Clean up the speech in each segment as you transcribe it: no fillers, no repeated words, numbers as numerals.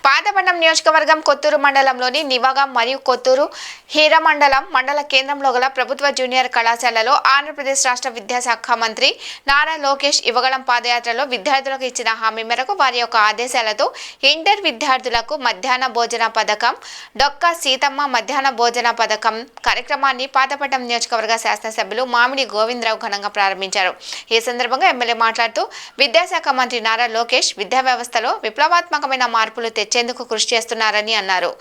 పాతపట్నం నియోజకవర్గం కొత్తూరు మండలంలోని నివాగం మరియు కొత్తూరు హీరమండలం మండల కేంద్రంలో గల ప్రభుత్వ జూనియర్ కళాశాలలో ఆంధ్రప్రదేశ్ రాష్ట్ర విద్యాశాఖ మంత్రి నారా లోకేష్ యువగళం పాదయాత్రలో విద్యార్థులకు ఇచ్చిన హామీ మేరకు వారి యొక్క ఆదేశాలతో ఇంటర్ విద్యార్థులకు మధ్యాహ్న భోజన పథకం డొక్క సీతమ్మ మధ్యాహ్న భోజన పథకం కార్యక్రమాన్ని పాతపట్నం నియోజకవర్గ శాసనసభ్యులు మామిడి గోవిందరావు ఘనంగా ప్రారంభించారు. ఈ సందర్భంగా ఎమ్మెల్యే మాట్లాడుతూ విద్యాశాఖ మంత్రి నారా లోకేష్ విద్యా వ్యవస్థలో విప్లవాత్మకమైన మార్పులు తెచ్చేందుకు కృషి చేస్తున్నారని అన్నారు.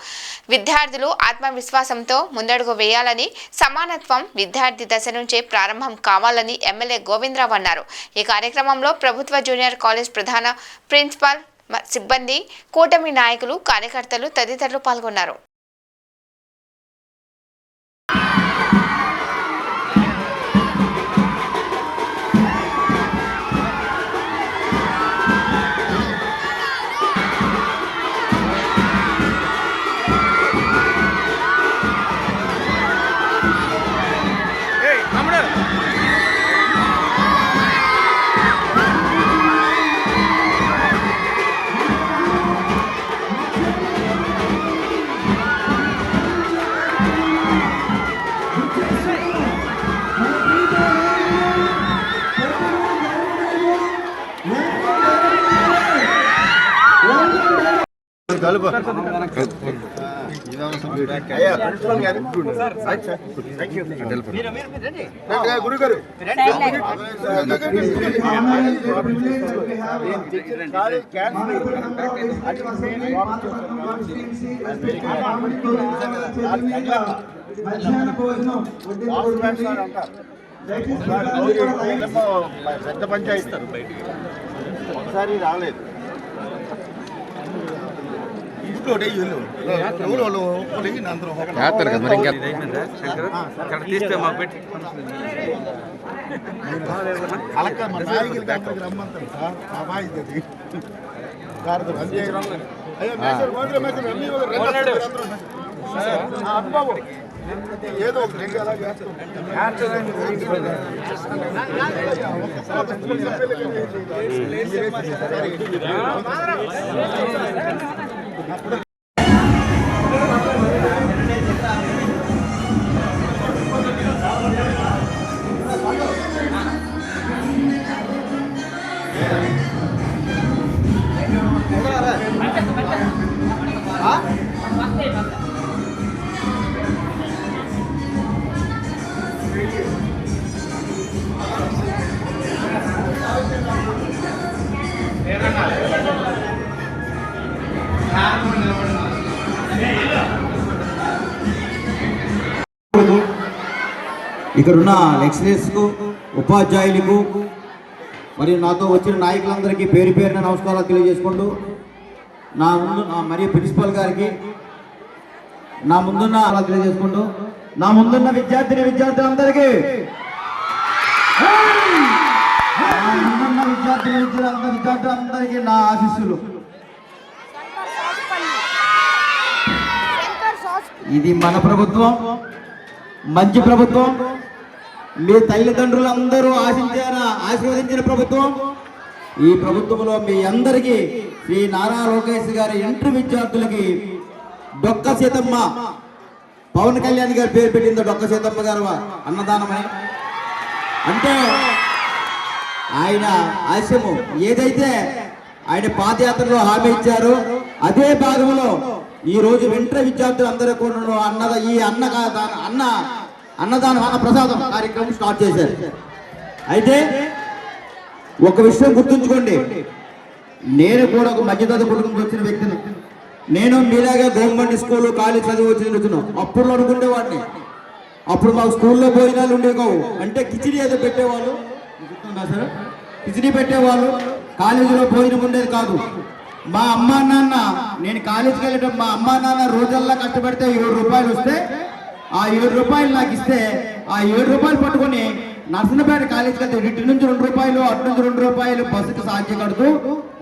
విద్యార్థులు ఆత్మవిశ్వాసంతో ముందడుగు వేయాలని, సమానత్వం విద్యార్థి దశ నుంచే ప్రారంభం కావాలని ఎమ్మెల్యే గోవిందరావు అన్నారు. ఈ కార్యక్రమంలో ప్రభుత్వ జూనియర్ కాలేజ్ ప్రధాన ప్రిన్సిపాల్, సిబ్బంది, కూటమి నాయకులు, కార్యకర్తలు తదితరులు పాల్గొన్నారు. గురుగారు పెద్ద పంచాయతీ ఒకసారి రాలేదు. ఏదో ఇక్కడున్న లెక్చరర్స్కు, ఉపాధ్యాయులకు మరియు నాతో వచ్చిన నాయకులందరికీ పేరు పేరున నమస్కారాలు తెలియజేసుకుంటూ మరియు ప్రిన్సిపల్ గారికి నా ముందున్న విద్యార్థులందరికీ విద్యార్థులందరికీ నా ఆశీస్సులు. ఇది మన ప్రభుత్వం, మంచి ప్రభుత్వం. మీ తల్లిదండ్రులందరూ ఆశీర్వదించిన ప్రభుత్వం. ఈ ప్రభుత్వంలో మీ అందరికీ శ్రీ నారా లోకేష్ గారి ఇంటర్ విద్యార్థులకి డొక్క సీతమ్మ, పవన్ కళ్యాణ్ గారి పేరు పెట్టిందో డొక్క సీతమ్మ గారు అన్నదానమని. అంటే ఆయన ఆశయము ఏదైతే ఆయన పాదయాత్రలో హామీ ఇచ్చారో అదే భాగంలో ఈ రోజు ఇంటర్ విద్యార్థులు అందరూ కూడా అన్నదాన ప్రసాదం కార్యక్రమం స్టార్ట్ చేశారు. అయితే ఒక విషయం గుర్తుంచుకోండి, నేను కూడా ఒక మధ్యతరగతి కుటుంబం వచ్చిన వ్యక్తిని. నేను మీలాగా గవర్నమెంట్ స్కూల్, కాలేజ్ చదివి వచ్చిన అప్పుడు అనుకునేవాడిని. అప్పుడు మాకు స్కూల్లో భోజనాలు ఉండేవి, అంటే కిచిడి ఏదో పెట్టేవాళ్ళు, సార్ కిచిడి పెట్టేవాళ్ళు, కాలేజీలో భోజనం ఉండేది కాదు. మా అమ్మా నాన్న, నేను కాలేజీకి వెళ్ళటం మా అమ్మా నాన్న రోజల్లా కష్టపడితే 7 రూపాయలు వస్తే ఆ 7 రూపాయలు నాకు ఇస్తే ఆ 7 రూపాయలు పట్టుకొని నర్సనపేట కాలేజీకి వెళ్తే ఇటు నుంచి 2 రూపాయలు, అటు నుంచి 2 రూపాయలు బస్సుకి సాధ్యం కడుతూ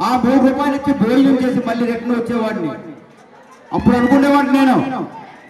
ఆ 3 రూపాయలు ఇచ్చి భోజనం చేసి మళ్ళీ రిటర్న్ వచ్చేవాడిని. అప్పుడు అనుకునేవాడిని నేను,